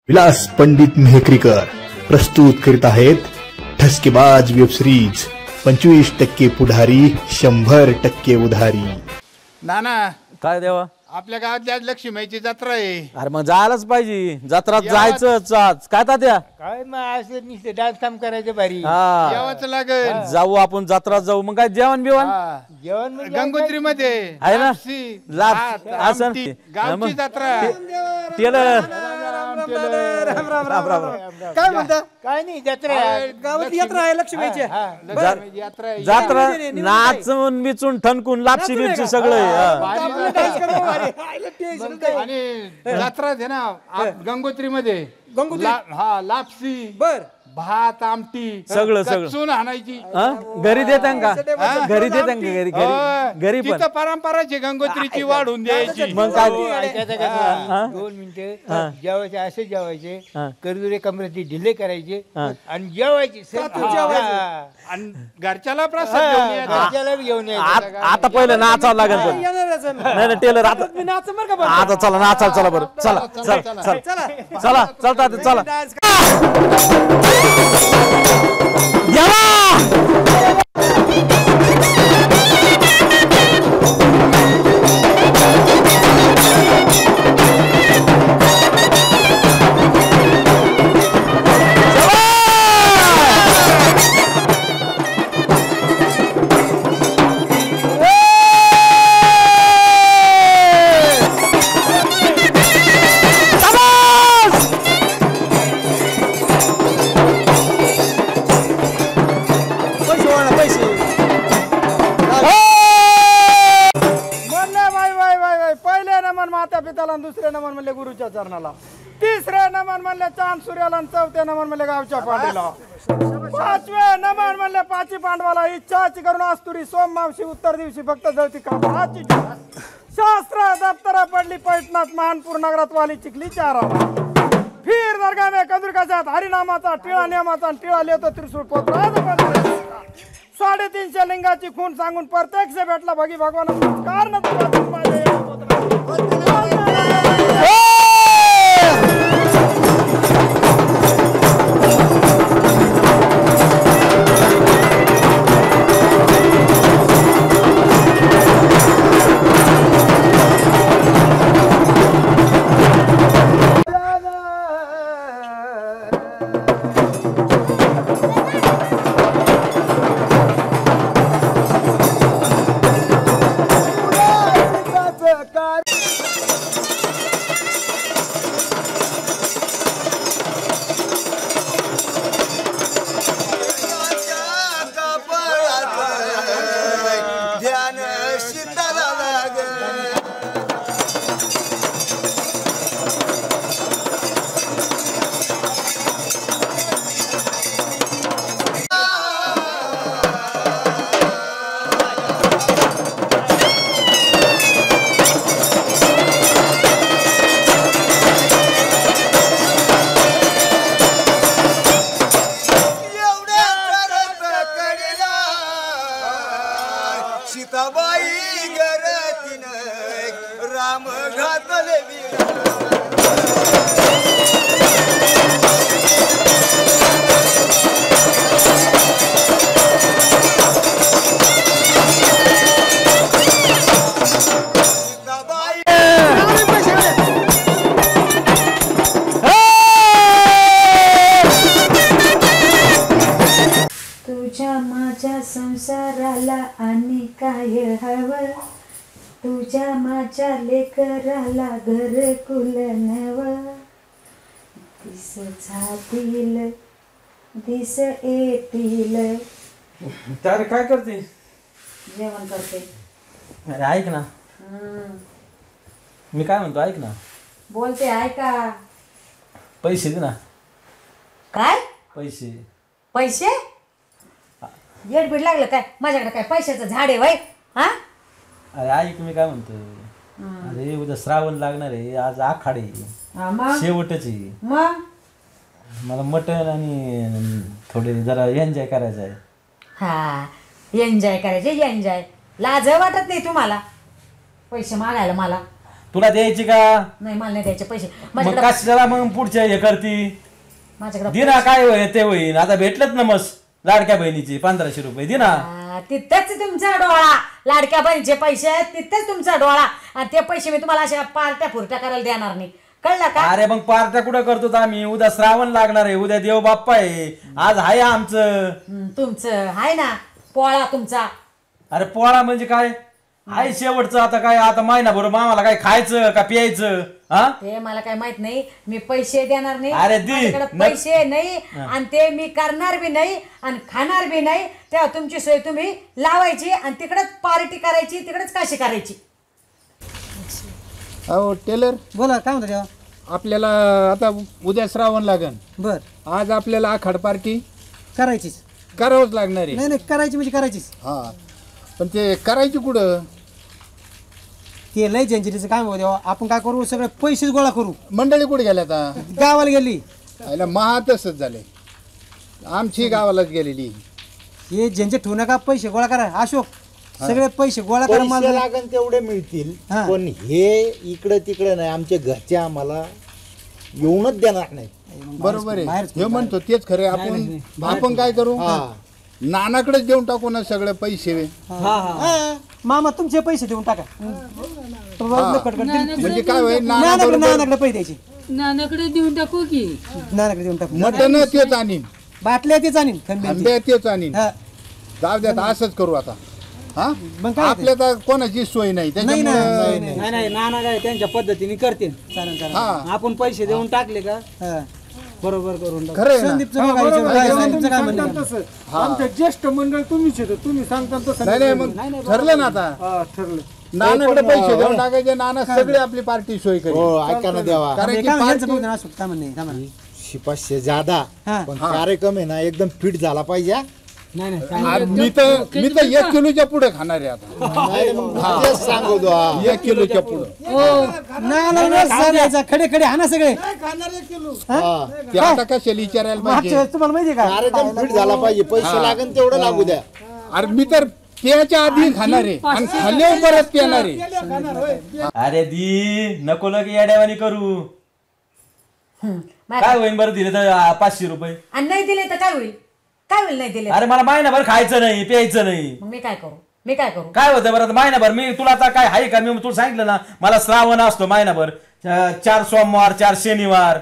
विलास पंडित मेहकरीकर प्रस्तुत करीत आहेत ठसकेबाज वेब सिरीज 25% पुढारी 100% उधारी। नाना काय देवा आपल्या गावात आज लक्ष्मीची जत्रा आहे। अरे मग जायलाच पाहिजे जत्रात जायचंच काय तात्या काय मग असं नुसते डान्स काम करायचं भारी यावंच लागेल। जाऊ आपण जत्रात जाऊ मग काय जेवण बिवण जेवण म्हणजे गंगोत्री मध्ये आहे ना भात, असं आमटी, गावची जत्रा केलं काय म्हणता काय नाही जत्रा गावात यात्रा आहे लक्ष्मीची यात्रा आहे। जत्रा नाचून बिचून ठणकून लापशी बिपशी सगळं आणि जत्रा आहे ना गंगोत्री मध्ये लापसी बर भात आमटी सगळं कच्चून आणायची घरी देतां का घरी देतां का घरी घरी पण तिथं परंपराची गंगोत्रीची वाढून द्यायची। मग काय 2 मिनिटं जेवायचे असे जेवायचे करदुरे कमरेची ढिले करायचे आणि जेवायचे आणि घरच्याला प्रसाद घेऊन यायचा। घरच्याला बी घेऊन यायचं आता पहिलं नाचावं लागेल पण नाही नाही टेलर आता चला नाचाल चला बरं चला चला चला चला चलता चला दुसरे नमन म्हणले गुरुच्या चरणाला, तिसरे नमन म्हणले चांद सूर्याला, चौथे नमन म्हणले गावच्या पांडीला, पाचवे नमन म्हणले पाची पांडवाला, इच्छाची करून आस्तुरी सोम मावशी, उत्तर दिवशी फक्त जळती कामाची शास्त्र दप्तर पडली पैठणात, महानपूर नगरात वाली चिखली चाराला, फिर दर्गा में कंदुरकाच्यात हरिनामाचा टिळा नियमाचा टिळा लिहितो त्रिशूळ पोत्र 350 लिंगाची खून सांगून प्रत्यक्ष भेटला भगी भगवान कारण संसाराला आणि काय हवं, तुझ्या माझ्या लेकराला घरकुल नवं, दिस जातील दिस येतील। तर काय करते जेवण करते। अरे ऐक ना मी काय म्हणतो ऐक ना बोलते ऐका पैसे दे ना काय पैसे पैसे येड बीड लागलं काय माझ्याकडे काय पैशाचं झाड आहे वय हा अरे ऐक मी काय म्हणतो अरे उद्या श्रावण लागणार आहे आज आखाडे शेवटच आहे मग मला मटण आणि थोडे जरा एन्जॉय करायचं आहे। हा एन्जॉय करायचे एन्जॉय लाज वाटत नाही तुम्हाला पैसे मागायला मला तुला द्यायची का? नाही मला नाही द्यायचे पैसे मग माझ्याकडे कशाला मग पुढच्या हे करती? माझ्याकडे दिना काय होईल ते होईल. आता भेटलंच ना मस्त लाडक्या बहिणीची 1500 रुपये दिना. तिथेच तुमचा डोळा. लाडक्या बहिणीचे पैसे आहेत तिथेच तुमचा डोळा. आणि ते पैसे मी तुम्हाला अशा पार्ट्या फुरट्या करायला देणार नाही, कळलं का? अरे मग पार्ट्या कुठं करतो आम्ही? उद्या श्रावण लागणार आहे, उद्या देव बाप्पा आहे, आज आहे आमचं. तुमचं आहे ना पोळा तुमचा. अरे पोळा म्हणजे काय आहे शेवटचं? आता काय आता महिनाभर आम्हाला काय खायचं का प्यायचं? हा ते मला काय माहित नाही. मी पैसे देणार नाही. अरे दे. माझ्याकडे पैसे नाही आणि ते मी करणार बी नाही आणि खाणार बी नाही. तेव्हा तुमची सोय तुम्ही लावायची आणि तिकडेच पार्टी करायची, तिकडेच काशी करायची. अहो टेलर बोला काय म्हणतो तेव्हा. आपल्याला आता उद्या श्रावण लागन. बर आज आपल्याला आखाड पार्टी करायचीच. करावंच लागणार आहे. नाही नाही करायची म्हणजे करायचीच. हा पण ते करायची कुठं? ते लय झंझरीचं काम होतं तेव्हा. आपण काय करू, सगळे पैसेच गोळा करू. मंडळी कुठे गेल्या आता? गावाला गेली. आयला महा तसंच झालंय, आमची गावालाच गेलेली. हे झंझट ठेवू नका, पैसे गोळा करा. अशोक सगळे पैसे गोळा करा. पैसे मला लागन तेवढे मिळतील, हा. पण हे इकडे तिकडे नाही, आमच्या घरचे आम्हाला येऊनच देणार नाही. बरोबर आहे, हे म्हणतो तेच खरं. आपण काय करू, नानाकडेच देऊन टाकू ना सगळे पैसे. हा. मामा तुमचे पैसे देऊन टाका. म्हणजे काय होईल, नानाकडे पैसे द्यायचे. नानाकडे देऊन टाकू की. नानाकडे देऊन टाकू. मटन तेच आणीन, बाटल्या तेच आणीन, आंबे तेच आणीन. हा. जाऊ द्यात, असंच करू आता. हा मग काय आपल्या तर कोणाची सोय नाही त्याच्यामुळे. नाही नाही नाना काय त्यांच्या पद्धतीने करते. चालेल चालेल. हा आपण पैसे देऊन टाकले का बरोबर करून टाकू. खरं आहे ना? संदीपचं बघायचं. काय संदीपचं काय म्हणणं आहे? आमचं ज्येष्ठ मंडळ तुम्हीच येतो, तुम्ही सांगता तसं. नाही नाही, मग ठरलं ना आता. ठरलं. नानाकडे पैसे देऊन टाकायचे, नाना सगळी आपली पार्टी सोय करेल. हो ऐका ना देवा, कारण की काय म्हणणं पार्टी- बघू ना, अशोक काय म्हणणं आहे? काय म्हणणं आहे? 500 ज्यादा, हा. पण कार्यक्रम आहे ना एकदम फिट झाला पाहिजे. नाही नाही आज मी तर 1 किलोच्या पुढे खाणार आहे आता. नाही मग तेच सांगतो हा. 1 किलोच्या पुढे. खडे खडे हा ना सगळे. हा. ते आता कशाला विचारायला मागच्या पाहिजे? वेळेस तुम्हाला माहितीये का, कार्यक्रम फिट झाला पाहिजे, पैसे लागन तेवढं लागू द्या. अरे मी तर त्याच्या आधी खाणार आहे आणि खाल्ल्यावर परत पिणार आहे. अरे दी नको लगे येड्यावानी करू. माझ्या- काय होईल बरं दिले तर 500 रुपये? आणि नाही दिले तर काय होईल? काय होईल नाही दिले? अरे मला महिनाभर खायचं नाही प्यायचं नाही. मग मी काय करू? मी काय करू? काय होतं बरं आता महिनाभर? मी तुला आता काय आहे का? मी तुला सांगितलं ना मला श्रावण असतो महिनाभर, 4 सोमवार 4 शनिवार.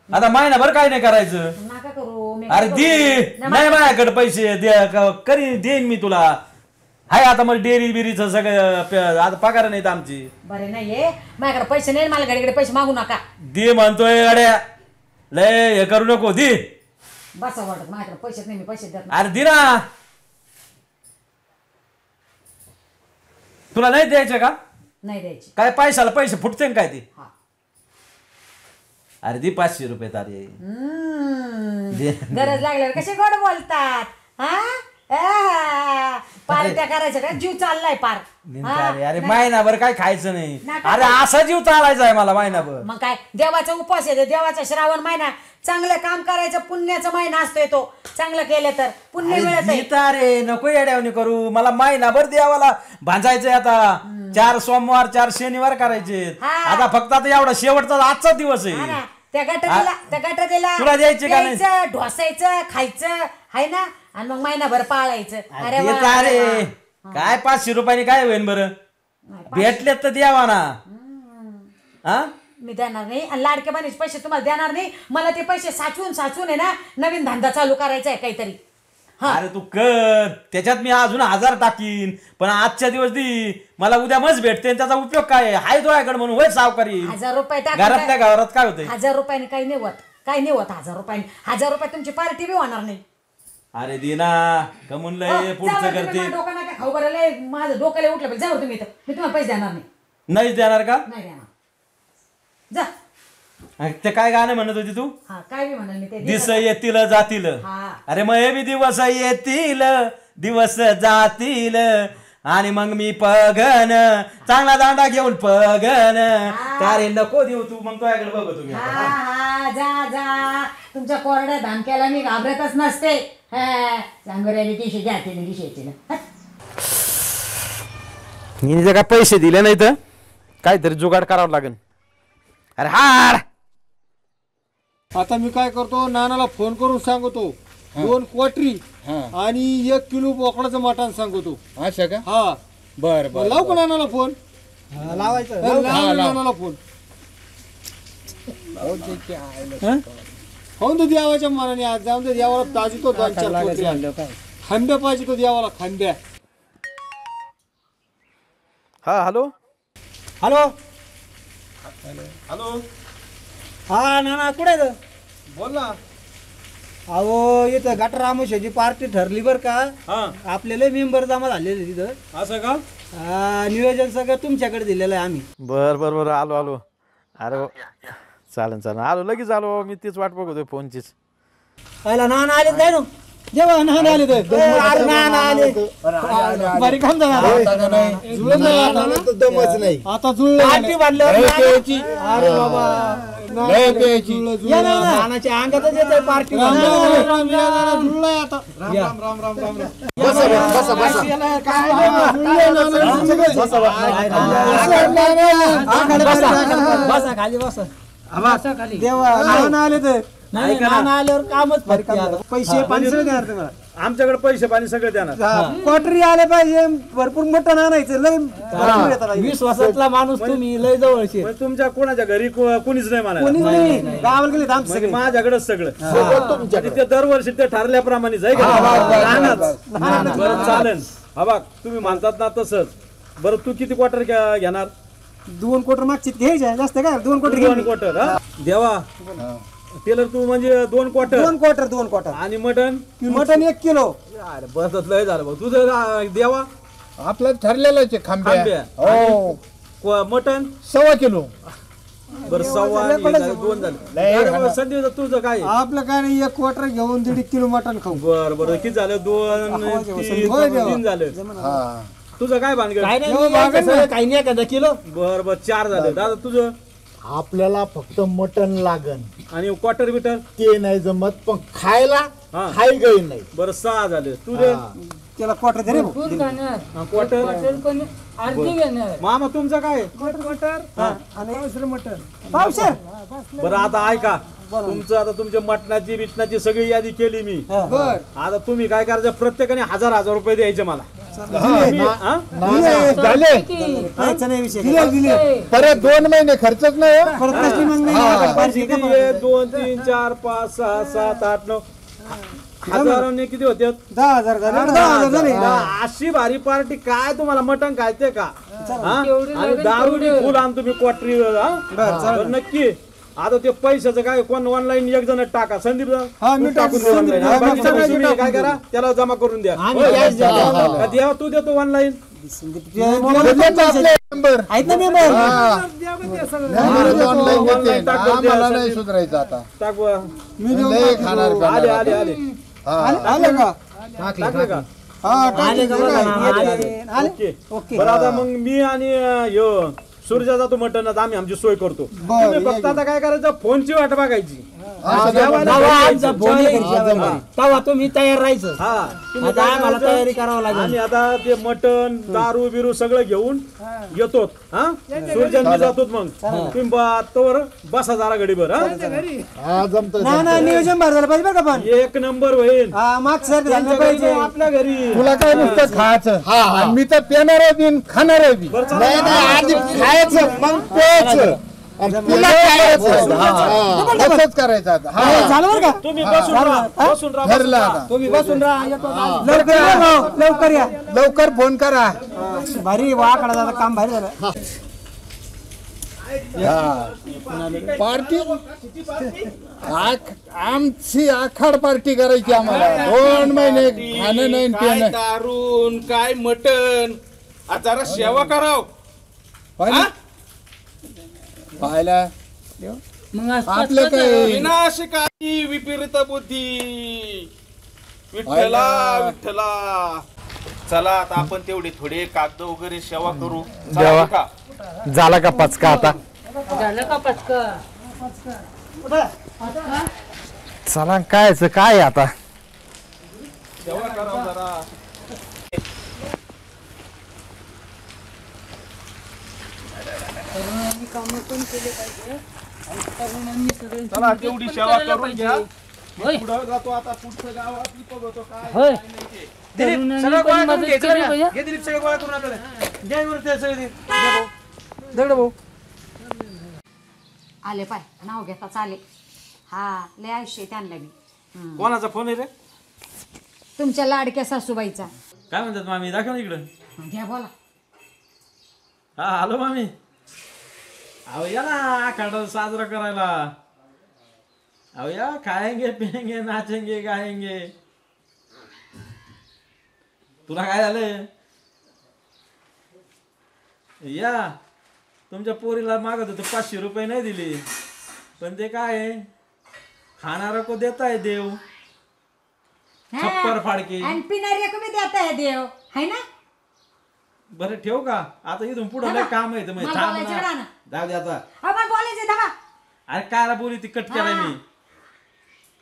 आता महिनाभर काय नाही करायचं. नका करू. मी अरे काय दे करू? नाही माझ्याकडे पैसे करी देईन मी तुला. हाय आता मला डेअरी बिरीचं सगळं आता पगार नाहीत आमची. बरे नाहीये माझ्याकडे पैसे नाही, मला घडीकडे पैसे मागू नका. दे म्हणतोय अड्या, लय हे करू नको. दे बसा वाटत माझ्याकडे पैसे नाही, मी पैसे देत अरे दे ना. तुला नाही द्यायचं का? नाही द्यायची. काय पैशाला पैसे फुटते काय ते? हा. अरे दे 500 रुपये तारे. दे. गरज लागल्यावर कसे गोड बोलतात. हा पार्ट्या करायच्या का? जीव चाललाय पार. अरे अरे महिनाभर काय खायचं नाही. नका अरे असा जीव चालायचा आहे मला महिनाभर. मग काय देवाचा उपवास येतो, देवाचा श्रावण महिना. चांगलं काम करायचं, पुण्याचा महिना असतोय तो. चांगलं केलं तर पुण्य मिळत आहे. रे नको येड्यावणी करू. मला महिनाभर देवाला भांजायचंय आता. 4 सोमवार 4 शनिवार करायचे. हा. आता फक्त आता एवढा शेवटचा आजचा दिवस हा ना, आहे. त्या गटारीला तुला द्यायचे का नाही? द्यायचं, ढोसायचं, खायचं आहे ना, आणि मग महिनाभर पाळायचं. अरे वा, देता अरे रे. वा. काय 500 रुपयाने काय होईल बरं? भेटलेत तर द्यावा ना. हा मी देणार नाही आणि लाडक्या बहिणीचे पैसे तुम्हाला देणार नाही. मला ते पैसे साचवून आहे ना, नवीन धंदा चालू करायचा आहे काहीतरी. अरे तू कर, त्याच्यात मी अजून 1000 टाकीन. पण आजच्या दिवस दी मला उद्या मज भेटते, त्याचा उपयोग काय आहे तुझ्याकडे म्हणून होय सावकारी. 1000 रुपये घरातल्या घरात काय होतंय? 1000 रुपयाने काही नाही होत. काही नाही होत 1000 रुपयाने. 1000 रुपये तुमची पार्टी बी होणार नाही. अरे दिना कमून लय हो, पुढचं जा बरं, तुम्ही करते. माझ्या डोकं नका खाऊ बरं. लय माझं डोकं लय उठलं. जाऊ तुम्ही इथं. मी तुम्हाला पैसे देणार नाही. नाहीच देणार का? नाही देणार. जा. ते काय गाणं म्हणत होती तू? हा काय बी म्हणाल मी ते दिस येतील जातील. हा. अरे मग हे बी दिवस येतील दिवस जातील आणि मग मी पगन चांगला दांडा घेऊन पगन. अरे नको देऊ तू, मग तुझ्याकडे बघतो मी. हा हा जा जा. तुमच्या कोरड्या धामक्याला मी घाबरतच नसते. सांगोऱ्याने टिशी घ्या तिने टिशीची ना. हिने जर काय पैसे दिले नाही तर काहीतरी जुगाड करावं लागेल. अरे हाड आता मी काय करतो नानाला फोन करून सांगतो 2 क्वाटरी आणि 1 किलो बोकडाचं मटण सांगतो. असं का? हा बर बर लावू का नानाला फोन? लावायचं नानाला फोन. होऊन तर देवाच्या मनाने आज जाऊन तर देवाला ताजी तो 2-4 क्वाटरी आणल्या. खांब्या पाहिजे तो देवाला खांब्या. हा हॅलो हॅलो हॅलो हा नाना कुठे आहे? बोल ना. अहो इथं गटर रामेश्वरची पार्टी ठरली बर का. हा आपल्याला मेंबर जमा झालेले तिथं. असं का? नियोजन सगळं तुमच्याकडे दिलेलं आहे आम्ही. बर बर बर आलो आलो. अरे चालेल चालेल आलो लगेच आलो. मी तीच वाट बघतोय फोनचीच. पहिला नाना आले काय ना जेव्हा नाना आले नाना आले बरी काम दमच नाही. आता जुळलं पार्टी अरे बाबा नानाच्या अंगातच येत पार्टी जुळलंय आता. बसा खाली बसा देवा नाना आले तर नाना आल्यावर कामच पैसे पाणी सगळं देणार तुम्हाला. आमच्याकडे पैसे पाणी सगळे देणार. क्वाटरी आले पाहिजे भरपूर मटण आणायचं लय विश्वासातला माणूस तुम्ही लय जवळचे. तुमच्या कोणाच्या घरी कोणीच नाही मला. कोणीच नाही गावाला गेले आमचं सगळे माझ्याकडेच सगळं. ते दरवर्षी ते ठरल्याप्रमाणे जाय बरं चालेल. हा बघ तुम्ही म्हणतात ना तसंच. बरं तू किती क्वार्टर घेणार? 2 क्वार्टर मागची घ्यायच्या जास्त काय 2 क्वार्टर 2 क्वार्टर देवा. टेलर तू म्हणजे 2 क्वार्टर 2 क्वार्टर आणि मटन 1 किलो. अरे बस लय झालं बघ तुझं देवा. आपलं ठरलेलंच आहे खांब्या. हो मटन 1.25 किलो. बरं 2 झालं. संदीप तुझं काय? आपलं काय नाही 1 क्वार्टर घेऊन 1.5 किलो मटण खाऊ. बरं बरं किती झालं? 2-3 झालं. तुझं काय भानगड? काही नाही एखादा किलो. बरं बरं 4 झाले. दादा तुझं? आपल्याला फक्त मटण लागन आणि क्वार्टर बिटर ते नाही जमत पण खायला खाई गई नाही. बरं 6 झाले. तुझे? त्याला क्वार्टर दे रे क्वार्टर अर्धी घेणार. मामा तुमचं काय? पावशेर. बरं आता ऐका तुमचं आता तुमच्या मटणाची बिटणाची सगळी यादी केली मी. आता तुम्ही काय करायचं प्रत्येकाने 1000 रुपये द्यायचे मला. परत 2 महिने खर्चच नाही. 2 3 4 5 6 7 8 9 हजारांनी किती होते? 10,000 झाले. अशी भारी पार्टी काय तुम्हाला मटण खायचंय का? आणि दारू फुल आणतो मी क्वार्टरी. नक्की. आता ते पैशाचं काय कोण ऑनलाईन 1 जण टाका. संदीप काय करा त्याला जमा करून द्या. द्या तू देतो ऑनलाईन. सुधारायचं आता. आले आले आले आले का? टाकले का? ओके. बरं आता मग मी आणि सूर्या जातो मटणात. आम्ही आमची सोय करतो. तुम्ही फक्त आता काय करायचं फोनची वाट बघायची. तेव्हा तुम्ही तयार राहायचं. हा आम्हाला तयारी करावं लागेल. आणि आता ते मटण दारू बिरू सगळं घेऊन येतो. हा सूर्याने जातो. मग तुम्ही तोवर बसा जरा घडीभर. ना नियोजन भर झालं पाहिजे बरं का. पण 1 नंबर होईल. मागचं झालं पाहिजे आपल्या घरी. तुला काय नुसतं खायचं. मी तर पेणार आहे खाणार आहे. खायचं मग प्यायचं. तसंच करायचं आता. झालं बरं का. तुम्ही बसून राहा. बसून राहा. ठरलं आता. तुम्ही बसून राहा. लवकर या. लवकर फोन करा. भारी वाकडा दादा काम भारी झालं. पार्टी आमची आखाड पार्टी करायची आम्हाला. 2 महिने खाणं नाही पिणं. दारून काय मटण जरा सेवा कराव. पाहिला मग आपलं काय विनाशकारी विपरीत बुद्धी. विठ्ठला विठ्ठला. चला आता आपण तेवढे थोडे कागद वगैरे सेवा करू. देवा. झाला का पचका आता? झालं का पचका? चला काय आता? सेवा करावं जरा. पण केले पाहिजे आणि तरुणांनी सगळ्यांची चला मदत तेवढी पण सेवा करायला करून पाहिजे. घ्या होय पुढे जातो आता पुढचं गावात बघतो काय होय काय नाही ते. दिलीप तरुणांनी सगळं पण गोळा करून मदत घ्यायचं केली ना. पाहिजे. घे दिलीप सगळं गोळा करून आपल्याला जय गुरु ते सगळे दगड भाऊ आले पाय नाव घेता चाले हा लय आयुष्य आहे त्यांना मी कोणाचा फोन आहे रे तुमच्या लाडक्या सासूबाईचा काय म्हणतात मामी दाखव ना इकडं घ्या बोला हा हॅलो मामी अहो या ना आखाडा साजरा करायला अहो या खाएंगे पिएंगे नाचेंगे गाएंगे तुला काय झालं या तुमच्या पोरीला मागत होतो 500 रुपये नाही दिले पण ते काय आहे, खाणारा को देता है देव छप्पर फाडके आणि पिणाऱ्या कमी देता है देव है ना बरं ठेव का आता इथून पुढे लय काम आहे मला बोलायचं वेळा ना. जाऊ दे आता आपण बोलायचे दबा अरे कायला बोली ती कट केलाय मी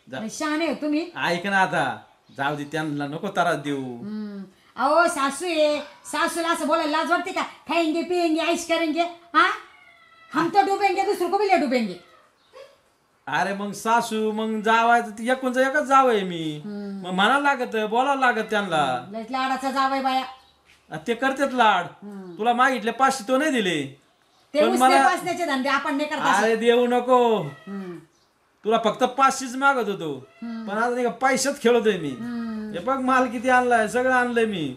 जा. शहाणे हो तुम्ही ऐक ना आता जाऊ दे त्यांना नको त्रास देऊ अहो सासू आहे सासूला असं बोलायला लाज वाटते का खाएंगे पिएंगे ऐश करेंगे हाँ हम तो डुबेंगे दूसरों को भी ले डुबेंगे अरे मग सासू मग जावायचं ती एकूणच एकच जावय मी मग म्हणावं लागत बोलावं लागत त्यांना लयच लाडाचा जावय बाया ते करतात लाड तुला मागितले 500 तो नाही दिले ते पण उसने मला पासण्याचे धंदे आपण नाही करता अरे देऊ नको तुला फक्त 500च मागत होतो पण आता नाही का पैशात खेळतोय मी हे बघ माल किती आणलाय सगळं आणलंय मी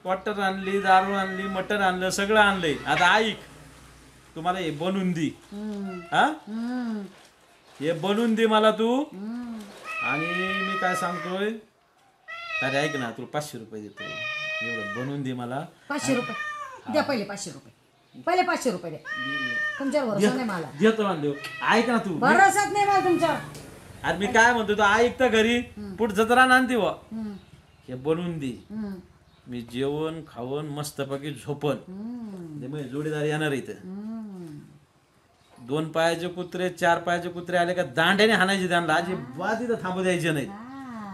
क्वार्टर आणली दारू आणली मटण आणलं सगळं आणलंय आता ऐक तुम्हाला हे बनवून दे हा हे बनवून दे मला तू आणि मी काय सांगतोय अरे ऐक ना तुला 500 रुपये देतो एवढं बनवून दे मला 500 रुपये द्या पहिले 500 रुपये पहिले 500 रुपये द्या तुमच्यावर भरोसा नाही मला देतो ना देऊ ऐक ना तू भरोसाच नाही मला तुमच्यावर अरे मी काय म्हणतो तू ऐक तर घरी पुढचं जरा आणते व हे बनवून दे मी जेवण खावण मस्तपैकी झोपन ते मग जोडीदार येणार इथं 2 पायाचे कुत्रे 4 पायाचे कुत्रे आले का दांड्याने हाणायचे त्यांना अजिबात इथं थांबू द्यायचे नाही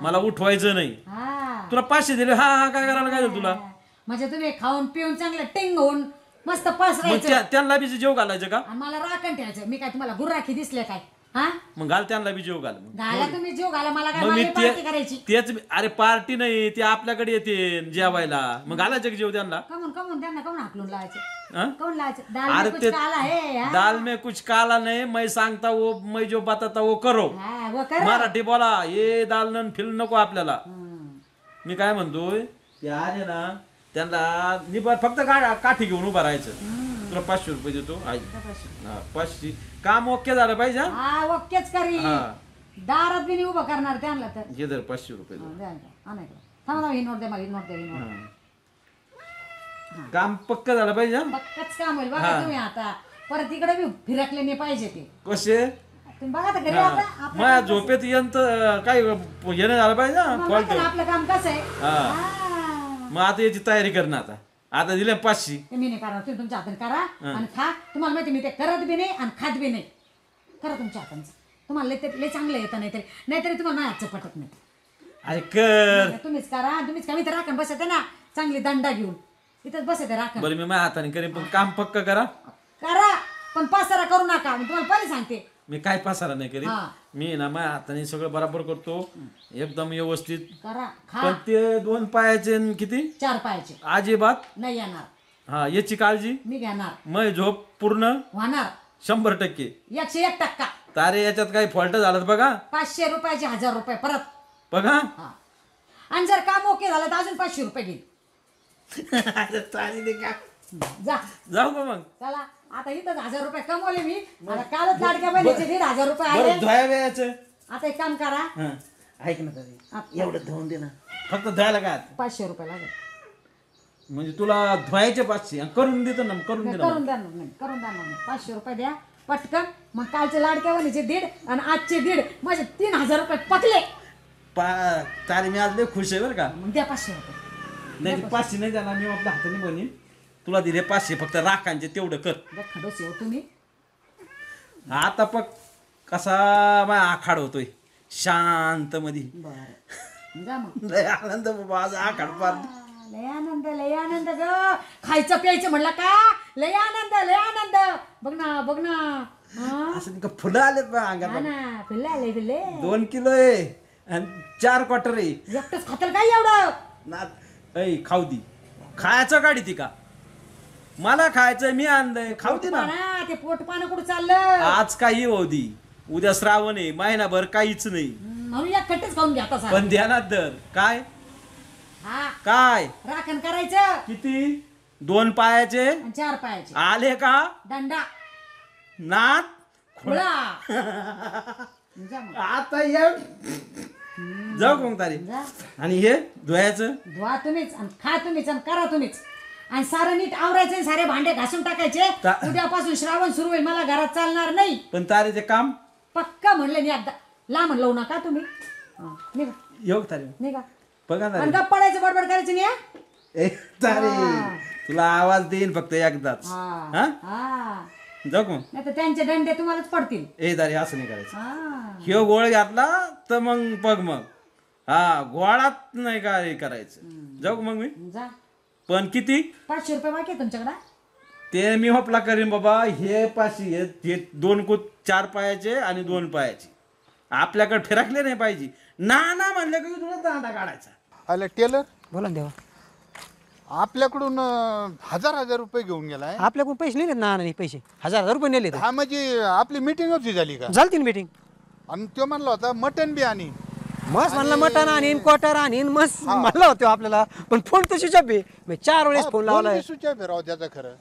मला उठवायचं नाही तुला 500 दिले हा हा काय करायला काय झालं तुला म्हणजे तुम्ही खाऊन पिऊन चांगलं टिंग होऊन मस्त पास मग राहायचं त्यांना बी जेव घालायचं का आणि मला राखण ठेवायचं मी काय तुम्हाला गुर्राखी दिसले काय हा मग घाल त्यांना बी जेव घाल घाला तुम्ही जीव घाला मला काय मग मी माझी पार्टी करायची तेच अरे पार्टी नाही ते आपल्याकडे येते जेवायला मग घालायचं की जेव त्यांना कमून कमून त्यांना कमून हाकलून लावायचे हाँ? कमून लावायचे दाल अरे में कुछ ते काला है हाँ? दाल में कुछ काला नहीं मैं सांगता वो मैं जो बताता वो करो हाँ, वो करो. मराठी बोला हे दालन फिल नको आपल्याला मी काय म्हणतोय ते आले ना त्यांना निभार फक्त काठी घेऊन उभा राहायचं तुला 500 रुपये देतो आई हा 500 काम ओके झालं पाहिजे हा? हा ओकेच करी हा. दारात बी नाही उभं करणार त्यांना तर घे जर 500 रुपये दे. आणायचं थांबा ही नोट दे मला ही नोट दे ही नोट हा. काम पक्क झालं पाहिजे हा? पक्कच काम होईल बघा तुम्ही आता परत इकडे बी फिरकले नाही पाहिजे ते कसे तुम्ही बघा आता घरी आता आपलं माझ्या काम झोपेत यंत काय येणं झालं पाहिजे कसं- ना मग फॉल्ट बघा ना आपलं काम कसं आहे हा. हा. मग आता याची तयारी करणं आता दिले 500 ते मी नाही करणार तुम्ही तुमच्या हाताने करा आणि खा तुम्हाला माहिती मी ते करत बी नाही आणि खात बी नाही करा तुमच्या हातांचं तुम्हाला लय चांगलं येतं नाहीतरी तुम्हाला माझ्या हातचं पटत नाही अरे कर तुम्हीच करा तुम्हीच करा मी तर राखण बसते ना चांगली दंडा घेऊन इथंच बसते राखण बरं मी माझ्या हाताने करेन पण काम पक्क करा करा पण पसारा करू नका मी तुम्हाला पहिले सांगते मी काय पासारा नाही करीन हा. मी ना माझ्या हाताने सगळं बरोबर करतो एकदम व्यवस्थित करा खा पण ते 2 पायाचे न किती 4 पायाचे अजिबात नाही येणार हा याची काळजी मी घेणार मग झोप पूर्ण होणार 100% 101%. तारे याच्यात काही फॉल्ट झालं बघा 500 रुपयाचे 1000 रुपये परत बघा हा आणि जर काम ओके झालं तर अजून 500 रुपये घेईल जा जाऊ का मग चला आता इथं 1000 रुपये कमवले मी आता कालच लाडक्या बहिणीचे 1500 रुपये आले बरं धुया वेळाचं आता एक काम करा हा ऐक ना तारे एवढं धुवून दे ना फक्त धुवायला काय 500 रुपये लागेल म्हणजे तुला धुवायचे 500 आणि करून देतो ना करून दे ना करून देणार नाही करून देणार नाही 500 रुपये द्या पटकन मग कालचे लाडक्या बहिणीचे 1.5 आणि आजचे 1.5 माझे 3000 रुपये पकले तारे मी आज लय खुश आहे बरं का मग द्या 500 रुपये नाही 500 नाही जाणार मी आपल्या हाताने बनीन तुला दिले 500 फक्त राखांचे तेवढं कर द्या खडोस येऊ तुम्ही आता पक कसा माझा आखाड होतोय शांत मध्ये बरं जा मग लय आनंद बाबा आज आखाड पार लय आनंद ग खायचं प्यायचं म्हणलं का लय आनंद बघ ना हा? असं का फुलं आले अंगात हा ना पिल्ले आले पिल्ले 2 किलो आहे आणि 4 क्वार्टर आहे एकटंच खातर काय एवढं ना ऐ खाऊ दी खायचं गाडी ती का मला खायचंय मी आणलंय खाऊ दे ना पोटपाना, ते पोटपानं कुठं चाललं आज काही होऊ दी उद्या श्रावण आहे महिनाभर काहीच नाही म्हणून एक कट्टेच खाऊन घ्या तसा पण ध्यानात धर काय हा काय राखण करायचं किती 2 पायाचे आणि 4 पायाचे आले का दंडा नात खुळा जा मग. आता ये जाऊ कोण तारी जा. आणि हे धुवायचं धुवा तुम्हीच आणि खा तुम्हीच आणि करा तुम्हीच आणि सारं नीट आवरायचं सारे भांडे घासून टाकायचे उद्यापासून श्रावण सुरू होईल मला घरात चालणार नाही पण तारे ते काम पक्का म्हणलं मी एकदा लांब लावू नका तुम्ही हा, निघा येऊ तारे निघा बघा आणि तारे गप्प पडायचं बडबड करायचं नाही हा? ए तारे तुला आवाज देईन फक्त एकदाच हा हा हा जाऊ कोण नाही तर त्यांचे दंडे तुम्हालाच पडतील ए तारे असं नाही करायचं हा ह्यो गोळ घातला तर मग बघ मग हा गोळात नाही काय करायचं जाऊ मग मी जा पण किती 500 रुपये बाकी आहे तुमच्याकडे ते मी होपला करीन बाबा हे 500 हे 2 कुत 4 पायाचे आणि 2 पायाचे आपल्याकडे फिरकले नाही पाहिजे ना म्हणलं की तुला दांडा काढायचा आला टेलर बोला ना देवा आपल्याकडून 1000 रुपये घेऊन गेलाय आपल्याकडून पैसे नेले ना नाही पैसे 1000 रुपये नेले हा म्हणजे आपली मीटिंग होती झाली का झाली मीटिंग आणि तो म्हणला होता मटन बी आणि मस्त म्हणला मटण आणीन क्वार्टर आणीन मस्त म्हणला होतो आपल्याला पण फोन तर स्विच ऑफ आहे मी 4 वेळेस फोन लावलाय सुच्या फिराव त्याचं खरं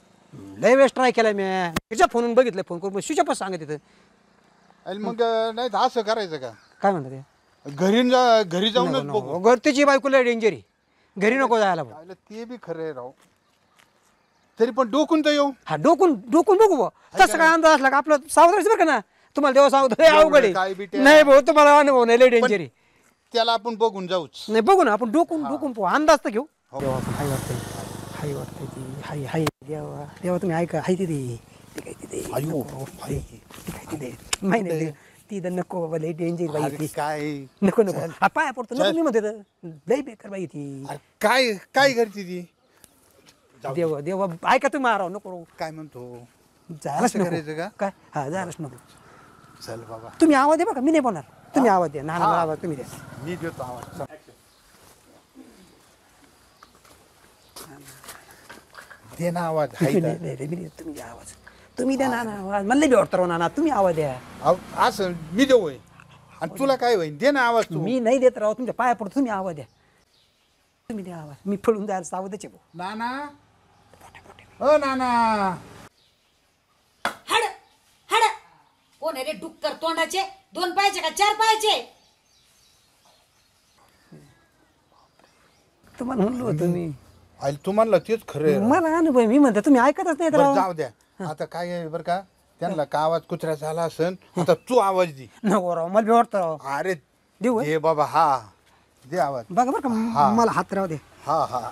लय वेळेस ट्राय केलाय मी त्याच्या फोनून बघितलं फोन करून स्विच ऑफच सांगत तिथं आणि मग नाही तर असं करायचं का काय म्हणतात ते घरी जाऊनच बघू घर त्याची बायको लय डेंजरी घरी नको जायला भाऊ. पाहिलं ते बी खरं आहे राव तरी पण डोकून तर येऊ हा डोकून बघू भाऊ. तसं काय अंदाज असला का आपलं सावधान बरं का ना तुम्हाला देवा सांगतो लय अवघड काय आहे बिट्या. नाही भाऊ तुम्हाला अनुभव नाही लय डेंजरी त्याला आपण बघून जाऊच नाही बघू ना आपण डोकून पाहू अंदाज तर घेऊ देवा पण हाय वाटतंय ती हाय देवा देवा तुम्ही ऐका हाय तिथे ते काय तिथे ते काय तिथे नाही ती तर नको बाबा लय डेंजर बाई ती काय नको हा पाया पडतो नको मी म्हणते तर. लय बेकार बाई ती काय काय करते ती देवा देवा ऐका तुम्ही माराव नको काय म्हणतो जायलाच असं करायचं नको का? काय हा जायलाच नको चल बाबा तुम्ही आवाज द्या बघा मी नाही बोलणार तुम्ही आवाज द्या नाना आवाज तुम्ही द्या मी देतो आवाज चल. दे ना आवाज हाय तुम्ही तर. नाही, मी देतो, तुम्ही द्या आवाज तुम्ही द्या नाना आवाज मला बी वाटतं नाना तुम्ही आवाज द्या असं मी देऊ होय आणि तुला काय होईल दे ना आवाज तू मी नाही देत राव तुमच्या पाया पडतो तुम्ही आवाज द्या तुम्ही द्या आवाज मी पळून जायला सावधाचे भाऊ नाना ओ नाना हड हड कोण आहे रे डुक्कर तोंडाचे 2 पायाचे का 4 पायाचे तुम्हाला म्हणलो होतं मी आईल तू म्हणलं तेच खरं आहे. मला अनुभव मी म्हणते तुम्ही ऐकतच नाही बरं, राव जाऊ द्या आता काय आहे बरं का त्यांना का आवाज कुत्र्याचा आला असन आता तू आवाज दे नको राव मला बी वाटतं राव अरे देऊ होय? दे बाबा हा दे आवाज बघा बरं का मला हात राहू दे हा हा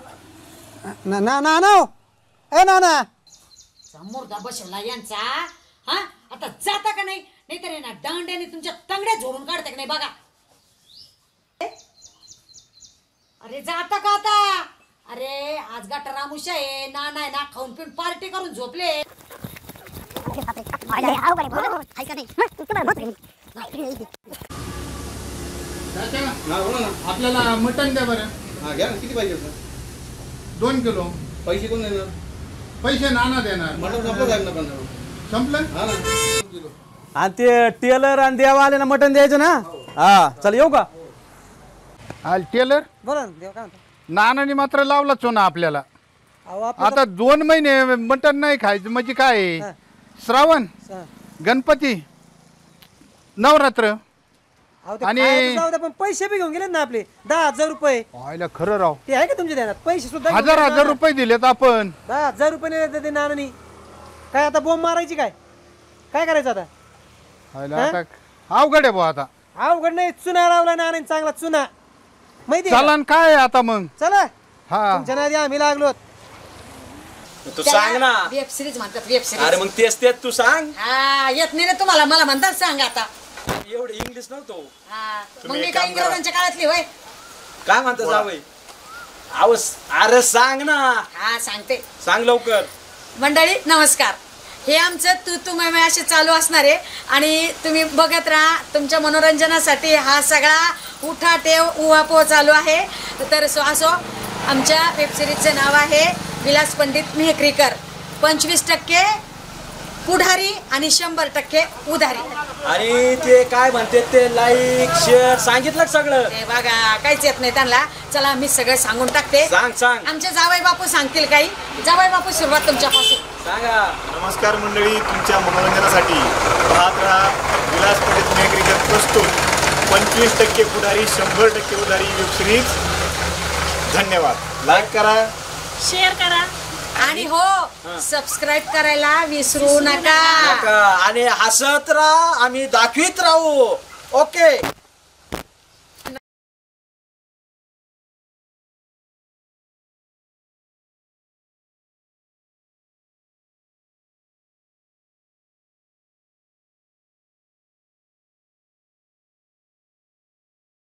ना ना ना ना ए ना ना समोरदा बसवला यांचा हा आता जाता का नाही नाहीतर ना दांड्याने तुमच्या तंगड्या झोडून काढता का नाही बघा अरे जाता का आता अरे आज गाठा रामुशा आहे ना नाही ना खाऊन पिऊन पार्टी करून झोपले आपल्याला मटण द्या बरं घ्या किती पाहिजे 2 किलो पैसे कोण देणार पैसे नाना देणार मटण आपलं जाईल ना संपलं आणि ते टेलर आणि देवा आले ना मटण द्यायचं ना हा चल येऊ का टेलर बोला ना देवा काय म्हणतो नानाने मात्र लावला चोना आपल्याला अहो आपलं आता 2 महिने मटण नाही खायचं म्हणजे काय आहे? श्रावण गणपती नवरात्र अहो ते आणि- खायचं जाऊ द्या, पण पैसे बी घेऊन गेले ना आपले 10,000 रुपये व्हायला खरं राव ते आहे का तुमच्या ध्यानात पैसे सुद्धा घेऊन हजार गेले ना. रुपये दिलेत आपण 10,000 रुपये नेले ते नानानी काय आता बोंब मारायची काय काय करायचं आता व्हायला आता अवघड आहे भाऊ आता अवघड नाही चुना लावला नानाने चांगला चुना माहिती आहे का? चालन काय आहे आता मग चला हा तुमच्या नादी आम्ही लागलो तू सांग ना वेब सिरीज म्हणतात वेब अरे सिरीज मग तेच तू सांग हा येत नाही ना तुम्हाला मला म्हणतात सांग आता एवढं इंग्लिश नव्हतो हा मग तुम्ही मी एक काय काम करा. इंग्रजांच्या काळातली होय काय म्हणता जावई अरे सांग ना हा सांगते सांग लवकर मंडळी नमस्कार. हे आमचं तू तू मैं असे चालू असणार आहे आणि तुम्ही बघत राहा. तुमच्या मनोरंजनासाठी हा सगळा उठा टेव उहापोह चालू आहे. तर असो आमच्या वेबसिरीजचं नाव आहे विलास पंडित मेहकरीकर. 25% पुढारी आणि 100% उधारी. आणि ते काय म्हणते ते लाईक शेअर सांगितलं सगळं. ते बघा काहीच येत नाही त्यांना. चला मी सगळं सांगून टाकते. सांग आमचे जावई बापू सांगतील काही. जावई बापू सुरुवात तुमच्यापासून सांगा. नमस्कार मंडळी, तुमच्या मनोरंजनासाठी पाहत राहा विलास पंडित मेहकरीकर प्रस्तुत 25% पुढारी 100% उधारी वेब सिरीज. धन्यवाद. लाईक करा, शेअर करा आणि हो सबस्क्राईब करायला विसरू नका. आणि हसत राहा, आम्ही दाखवीत राहू. ओके.